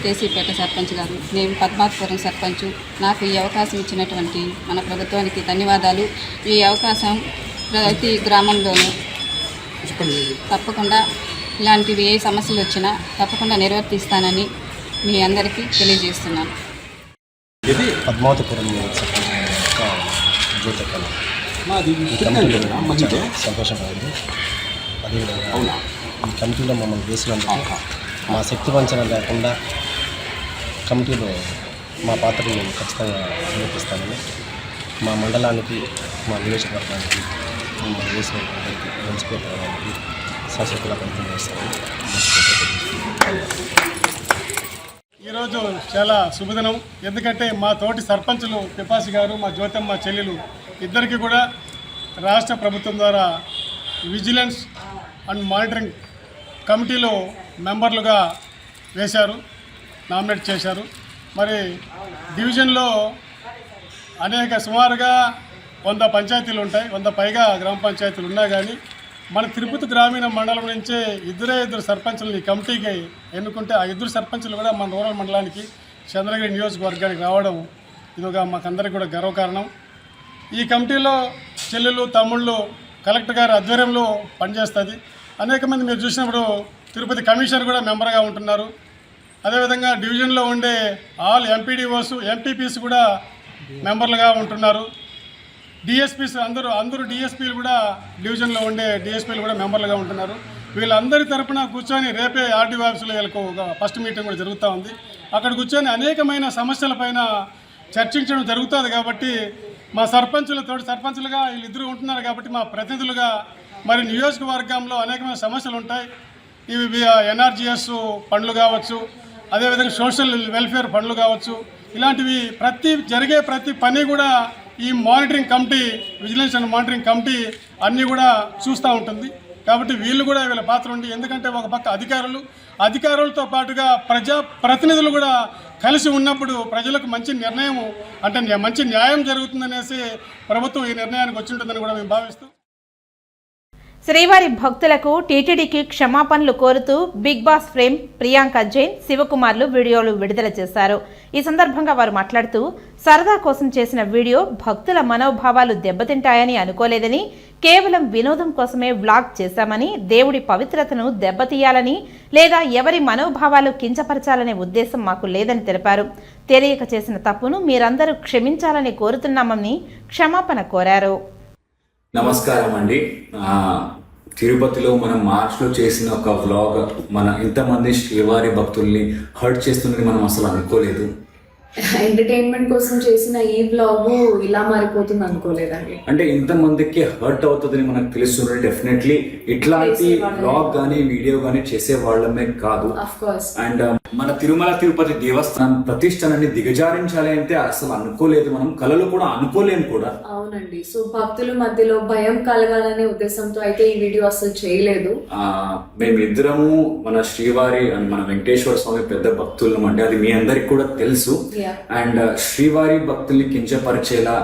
కేసీపేట సర్పంచ్ గారు, నేను పద్మావతిపురం సర్పంచ్, నాకు ఈ అవకాశం ఇచ్చినటువంటి మన ప్రభుత్వానికి ధన్యవాదాలు. ఈ అవకాశం ప్రతి గ్రామంలోనూ తప్పకుండా ఇలాంటివి ఏ సమస్యలు వచ్చినా తప్పకుండా నిర్వర్తిస్తానని మీ అందరికీ తెలియజేస్తున్నాను. పద్మావతిపురం సంతోషమైంది. అదేవిధంగా ఈ కమిటీలో మమ్మల్ని వేసినందుకు మా శక్తి వంచన లేకుండా కమిటీలో మా పాత్రను నేను ఖచ్చితంగా నిర్వర్తిస్తానని మా మండలానికి, మా నియోజకవర్గానికి, మమ్మల్ని వేసినటువంటి మంచిపోతానికి శాశ్వతంగా ప్రయత్నం చేస్తానని ఈరోజు చాలా శుభదినం. ఎందుకంటే మా తోటి సర్పంచులు పిపాసి గారు, మా జ్యోతమ్మ చెల్లెలు ఇద్దరికి కూడా రాష్ట్ర ప్రభుత్వం ద్వారా విజిలెన్స్ అండ్ మానిటరింగ్ కమిటీలో మెంబర్లుగా వేశారు, నామినేట్ చేశారు. మరి డివిజన్లో సుమారుగా 100 పంచాయతీలు ఉంటాయి, 100 పైగా గ్రామ పంచాయతీలు ఉన్నా కానీ మన తిరుపతి గ్రామీణ మండలం నుంచే ఇద్దరు సర్పంచులు ఈ కమిటీకి ఎన్నుకుంటే ఆ ఇద్దరు సర్పంచులు కూడా మన రూరల్ మండలానికి, చంద్రగిరి నియోజకవర్గానికి రావడం ఇదిగా మాకందరికీ కూడా గర్వకారణం. ఈ కమిటీలో చెల్లెళ్ళు, తమ్ముళ్ళు కలెక్టర్ గారి ఆధ్వర్యంలో పనిచేస్తుంది. అనేక మంది మీరు చూసినప్పుడు తిరుపతి కమిషనర్ కూడా మెంబర్గా ఉంటున్నారు. అదేవిధంగా డివిజన్లో ఉండే ఆల్ ఎంపీడీఓస్, ఎంపీపీస్ కూడా మెంబర్లుగా ఉంటున్నారు. డిఎస్పీస్ అందరూ డిఎస్పీలు కూడా డివిజన్లో ఉండే డిఎస్పీలు కూడా మెంబర్లుగా ఉంటున్నారు. వీళ్ళందరి తరపున కూర్చొని రేపే ఆర్డీఓ ఆఫీసులో వీళ్ళకు ఒక ఫస్ట్ మీటింగ్ కూడా జరుగుతూ ఉంది. అక్కడ కూర్చొని అనేకమైన సమస్యలపైన చర్చించడం జరుగుతుంది. కాబట్టి మా సర్పంచులుగా వీళ్ళిద్దరూ ఉంటున్నారు కాబట్టి మా ప్రతినిధులుగా మరి నియోజకవర్గంలో అనేకమైన సమస్యలు ఉంటాయి. ఇవి ఎన్ఆర్జీఎస్ పనులు కావచ్చు, అదేవిధంగా సోషల్ వెల్ఫేర్ పనులు కావచ్చు, ఇలాంటివి జరిగే ప్రతి పని కూడా ఈ monitoring committee, vigilance and monitoring committee అన్నీ కూడా చూస్తూ ఉంటుంది. కాబట్టి వీళ్ళు కూడా వీళ్ళ పాత్ర ఉంది. ఎందుకంటే ఒక పక్క అధికారులతో పాటుగా ప్రతినిధులు కూడా కలిసి ఉన్నప్పుడు ప్రజలకు మంచి నిర్ణయం అంటే మంచి న్యాయం జరుగుతుందనేసి ప్రభుత్వం ఈ నిర్ణయానికి వచ్చి ఉంటుందని కూడా మేము భావిస్తూ శ్రీవారి భక్తులకు టీటీడీకి క్షమాపణలు కోరుతూ Bigg Boss fame, Priyanka Jain, శివకుమార్లు వీడియోలు విడుదల చేశారు. ఈ సందర్భంగా వారు మాట్లాడుతూ సరదా కోసం చేసిన వీడియో భక్తుల మనోభావాలు దెబ్బతింటాయని అనుకోలేదని, కేవలం వినోదం కోసమే వ్లాగ్ చేశామని, దేవుడి పవిత్రతను దెబ్బతీయాలని లేదా ఎవరి మనోభావాలు కించపరచాలనే ఉద్దేశం మాకు లేదని తెలిపారు. తెలియక చేసిన తప్పును మీరందరూ క్షమించాలని కోరుతున్నామని క్షమాపణ కోరారు. నమస్కారం అండి. తిరుపతిలో మనం మార్చ్లో చేసిన ఒక వ్లాగ్ ఇంతమంది శ్రీవారి భక్తుల్ని హర్ట్ చేస్తుందని మనం అసలు అనుకోలేదు. ఎంటర్టైన్మెంట్ కోసం చేసిన ఈ వ్లాగ్ ఇలా మారిపోతుంది అనుకోలేదండి. అంటే ఇంతమందికి హర్ట్ అవుతుందని మనకు తెలుస్తుంది. డెఫినెట్లీ ఇట్లాంటి వ్లాగ్ కానీ వీడియో కానీ చేసే వాళ్ళమే కాదు. అండ్ మన తిరుమల తిరుపతి దేవస్థానం ప్రతిష్టనని దిగజారించాలి అంటే అసలు అనుకోలేదు, మనం కళలు కూడా అనుకోలేము కూడా. అవునండి. సో భక్తుల మధ్యలో భయం కలగాలనే ఉద్దేశంతో అయితే ఈ వీడియో అసలు చేయలేదు. మేమిద్దరము మన శ్రీవారి అండ్ మన వెంకటేశ్వర స్వామి పెద్ద భక్తులం అండి, అది మీ అందరికి కూడా తెలుసు. అండ్ శ్రీవారి భక్తుల్ని కించపరిచేలా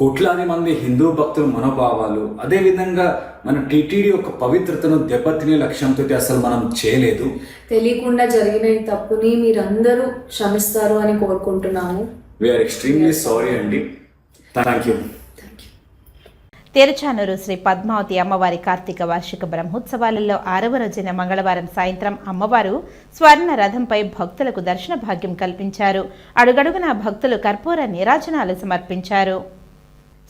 కోట్లాది మంది హిందూ భక్తుల మనోభావాలు, అదే విధంగా మన టీటీడీ యొక్క పవిత్రతను దెబ్బతినే లక్ష్యంతో అసలు మనం చేయలేదు. తెలియకుండా జరిగిన ఈ తప్పుని మీరందరూ క్షమిస్తారు అని కోరుకుంటున్నాము. వీఆర్ ఎక్స్ట్రీమ్లీ సారీ అండి. Thank you. తిరుచానూరు శ్రీ పద్మావతి అమ్మవారి కార్తీక వార్షిక బ్రహ్మోత్సవాలలో 6వ రోజైన మంగళవారం సాయంత్రం అమ్మవారు స్వర్ణ రథంపై భక్తులకు దర్శన భాగ్యం కల్పించారు. అడుగడుగున భక్తులు కర్పూర నీరాజనాలు సమర్పించారు.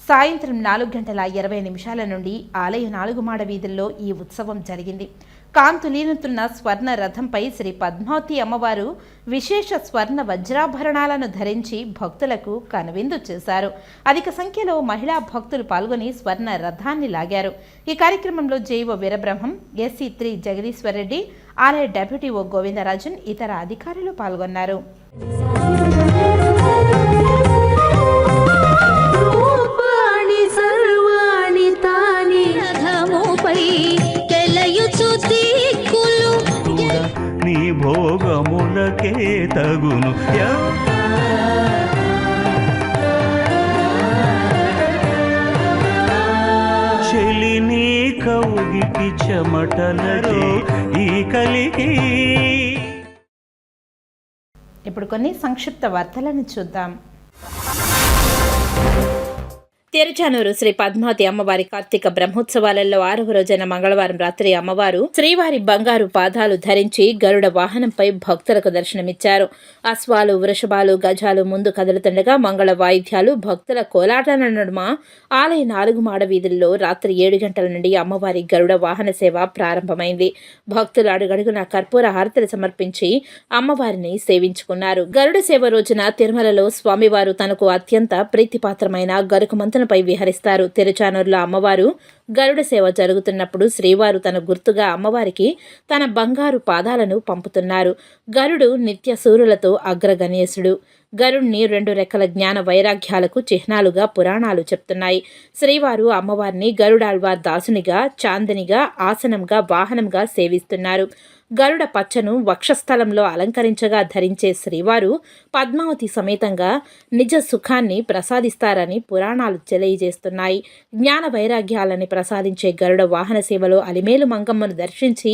సాయంత్రం 4:20 నుండి ఆలయ 4 మాడ వీధుల్లో ఈ ఉత్సవం జరిగింది. కాంతులీనుతున్న స్వర్ణ రథంపై శ్రీ పద్మావతి అమ్మవారు విశేష స్వర్ణ వజ్రాభరణాలను ధరించి భక్తులకు కనువిందు చేశారు. అధిక సంఖ్యలో మహిళా భక్తులు పాల్గొని స్వర్ణ రథాన్ని లాగారు. ఈ కార్యక్రమంలో జేఈఓ వీరబ్రహ్మం, SC3 జగదీశ్వర్ రెడ్డి, ఆలయ డెప్యూటీఓ గోవిందరాజన్, ఇతర అధికారులు పాల్గొన్నారు. నీ భోగములకే తగును చెలి నీ కౌగిటి చెమటలతో ఈ కలికి. ఇప్పుడు కొన్ని సంక్షిప్త వార్తలను చూద్దాం. తిరుచానూరు శ్రీ పద్మావతి అమ్మవారి కార్తీక బ్రహ్మోత్సవాలలో 6వ రోజైన మంగళవారం రాత్రి అమ్మవారు శ్రీవారి బంగారు పాదాలు ధరించి గరుడ వాహనంపై భక్తులకు దర్శనమిచ్చారు. అశ్వాలు, వృషభాలు, గజాలు ముందు కదులుతుండగా మంగళ వాయిద్యాలు, భక్తుల కోలాటల నడుమ ఆలయ 4 మాడ వీధుల్లో రాత్రి 7 గంటల నుండి అమ్మవారి గరుడ వాహన సేవ ప్రారంభమైంది. భక్తులు అడుగడుగున కర్పూర హారతులు సమర్పించి అమ్మవారిని సేవించుకున్నారు. గరుడ సేవ రోజున తిరుమలలో స్వామివారు తనకు అత్యంత ప్రీతిపాత్రమైన గరుకుమంతును పై విహరిస్తారు. తిరుచానూరులో అమ్మవారు గరుడ సేవ జరుగుతున్నప్పుడు శ్రీవారు తన గుర్తుగా అమ్మవారికి తన బంగారు పాదాలను పంపుతున్నారు. గరుడు నిత్య సూర్యులతో అగ్రగణేశుడు. గరుణ్ణి 2 రెక్కల జ్ఞాన వైరాగ్యాలకు చిహ్నాలుగా పురాణాలు చెప్తున్నాయి. శ్రీవారు అమ్మవారిని గరుడాళ్వార్ దాసునిగా, చాందినిగా, ఆసనంగా, వాహనంగా సేవిస్తున్నారు. గరుడ పచ్చను వక్షస్థలంలో అలంకరించగా ధరించే శ్రీవారు పద్మావతి సమేతంగా నిజ సుఖాన్ని ప్రసాదిస్తారని పురాణాలు తెలియజేస్తున్నాయి. జ్ఞాన వైరాగ్యాలని ప్రసాదించే గరుడ వాహన సేవలో అలిమేలు మంగమ్మను దర్శించి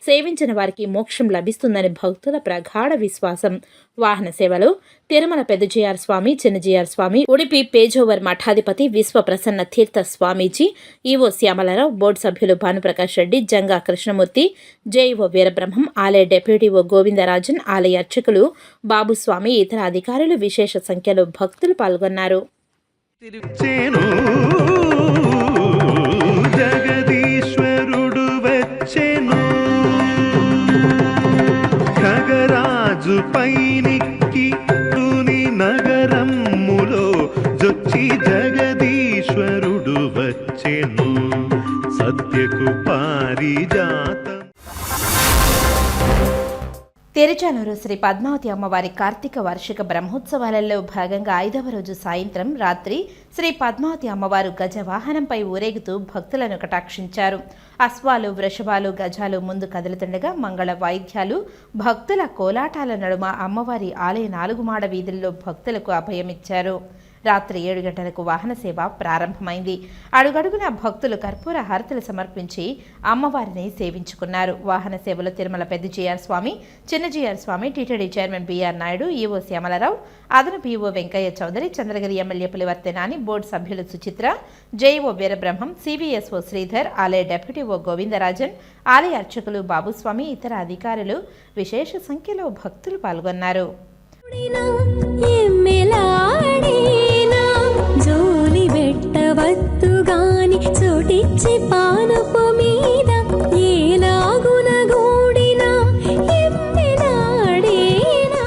సేవించిన వారికి మోక్షం లభిస్తుందని భక్తుల ప్రగాఢ విశ్వాసం. వాహన సేవలో తిరుమల పెద్దజీఆర్ స్వామి, చిన్నజీఆర్ స్వామి, ఉడిపి పేజోవర్ మఠాధిపతి విశ్వప్రసన్న తీర్థ స్వామీజీ, ఈవో శ్యామలరావు, బోర్డు సభ్యులు భానుప్రకాష్ రెడ్డి, జంగా కృష్ణమూర్తి, జేఈఓ వీరబ్రహ్మం, ఆలయ డెప్యూటీఓ గోవిందరాజన్, ఆలయ అర్చకులు బాబుస్వామి, ఇతర అధికారులు విశేష సంఖ్యలో భక్తులు పాల్గొన్నారు. జగదీశ్వరుడు వచ్చెను ఖగరాజు పైనికి తుని నగరములో జొచ్చి జగదీ జగదీశ్వరుడు వచ్చెను సత్యకు పారిజాతం. తిరుచానూరు శ్రీ పద్మావతి అమ్మవారి కార్తీక వార్షిక బ్రహ్మోత్సవాలలో భాగంగా 5వ రోజు సాయంత్రం రాత్రి శ్రీ పద్మావతి అమ్మవారు గజవాహనంపై ఊరేగుతూ భక్తులను కటాక్షించారు. అశ్వాలు, వృషభాలు, గజాలు ముందు కదులుతుండగా మంగళ వాయిద్యాలు, భక్తుల కోలాటాల నడుమ అమ్మవారి ఆలయ 4 మాడ వీధుల్లో భక్తులకు అభయమిచ్చారు. రాత్రి 7 గంటలకు వాహన సేవ ప్రారంభమైంది. అడుగడుగున భక్తులు కర్పూర హారతులు సమర్పించి అమ్మవారిని సేవించుకున్నారు. వాహన సేవలో తిరుమల పెద్ద జీఆర్ స్వామి, చిన్న GR Swamy, TTD chairman BR Naidu, EO Syamalarao, అదనపు EO Venkaiah Chowdary, Chandragiri MLA Pulivarthi Nani, board సభ్యులు సుచిత్ర, జేఈఓ వీరబ్రహ్మం, సిబిఎస్ఓ శ్రీధర్, ఆలయ డిప్యూటీ ఓ గోవిందరాజన్, ఆలయ అర్చకులు బాబుస్వామి, ఇతర అధికారులు విశేష సంఖ్యలో భక్తులు పాల్గొన్నారు. జోలి పెట్టవత్తుగాని చోటిచ్చి పానుపు మీద ఏలాగున గూడిన ఎమ్మెలాడేనా.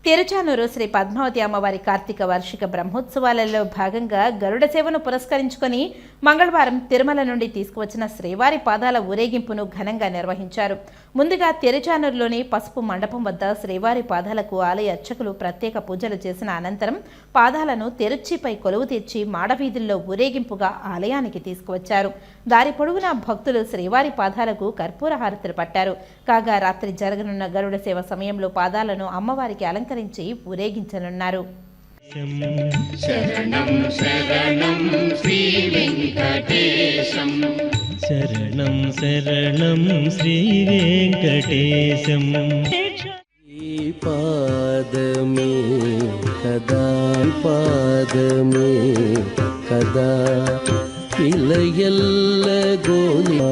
తిరుచానూరు శ్రీ పద్మావతి అమ్మవారి కార్తీక వార్షిక బ్రహ్మోత్సవాలలో భాగంగా గరుడ సేవను పురస్కరించుకొని మంగళవారం తిరుమల నుండి తీసుకువచ్చిన శ్రీవారి పాదాల ఊరేగింపును ఘనంగా నిర్వహించారు. ముందుగా తిరుచానూరులోని పసుపు మండపం వద్ద శ్రీవారి పాదాలకు ఆలయ అర్చకులు ప్రత్యేక పూజలు చేసిన అనంతరం పాదాలను తిరుచిపై కొలువు తీర్చి మాడవీధుల్లో ఊరేగింపుగా ఆలయానికి తీసుకువచ్చారు. దారి పొడవునా భక్తులు శ్రీవారి పాదాలకు కర్పూర హారతులు పట్టారు. కాగా రాత్రి జరగనున్న గరుడ సేవ సమయంలో పాదాలను అమ్మవారికి అలంకరించి ఊరేగించనున్నారు. శరణం శరణం శ్రీ వెంకటేశం, శరణం శరణం శ్రీ వెంకటేశం. ఈ పాదమే కదా, పాదమే కదా ఇలయల్ల గోలియా.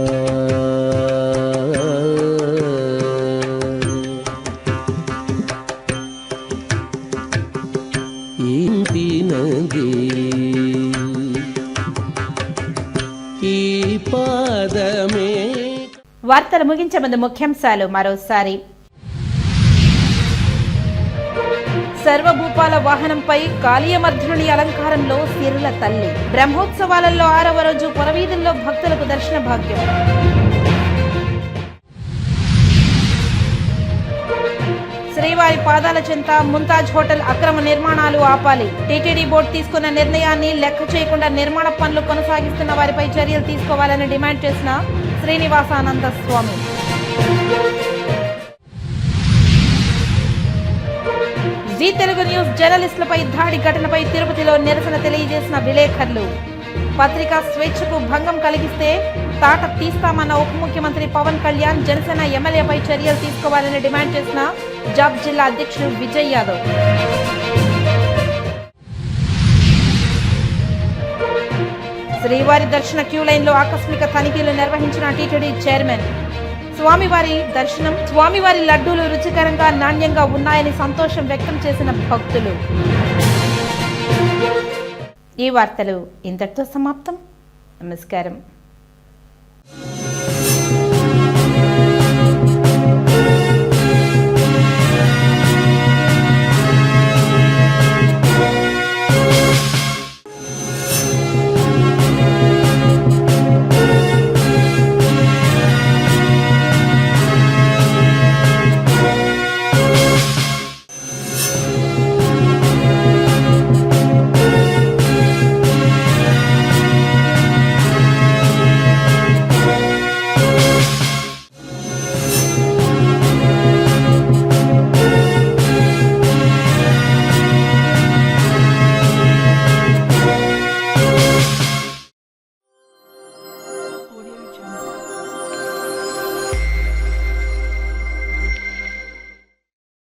వార్తలు ముగించే ముందు ముఖ్యాంశాలు మరోసారి. సర్వభూపాల వాహనంపై కాళీయమర్ధనుని అలంకారంలో సిరుల తల్లి. బ్రహ్మోత్సవాలలో 6వ రోజు పురవీధుల్లో భక్తులకు దర్శన భాగ్యం. శ్రీవారి పాదాల చెంత ముంతాజ్ హోటల్ అక్రమ నిర్మాణాలు ఆపాలి. టీటీడీ బోర్డు తీసుకున్న నిర్ణయాన్ని లెక్క చేయకుండా నిర్మాణ పనులు కొనసాగిస్తున్న వారిపై చర్యలు తీసుకోవాలని డిమాండ్ చేసిన శ్రీనివాసానంద స్వామి. జీ తెలుగు న్యూస్ జర్నలిస్టులపై దాడి ఘటనపై తిరుపతిలో నిరసన తెలియజేసిన విలేకరులు. పత్రికా స్వేచ్ఛకు భంగం కలిగిస్తే తాట తీస్తామన్న ఉప ముఖ్యమంత్రి పవన్ కళ్యాణ్ జనసేన ఎమ్మెల్యేపై చర్యలు తీసుకోవాలని డిమాండ్ చేసిన జాబ్ జిల్లా అధ్యక్షుడు విజయ్ యాదవ్. శ్రీవారి దర్శన క్యూ లైన్లో ఆకస్మిక తనిఖీలు నిర్వహించిన టీటీడీ చైర్మన్. స్వామివారి లడ్డూలు రుచికరంగా నాణ్యంగా ఉన్నాయని సంతోషం వ్యక్తం చేసిన భక్తులు. ఈ వార్తలు ఇంతటితో సమాప్తం. నమస్కారం.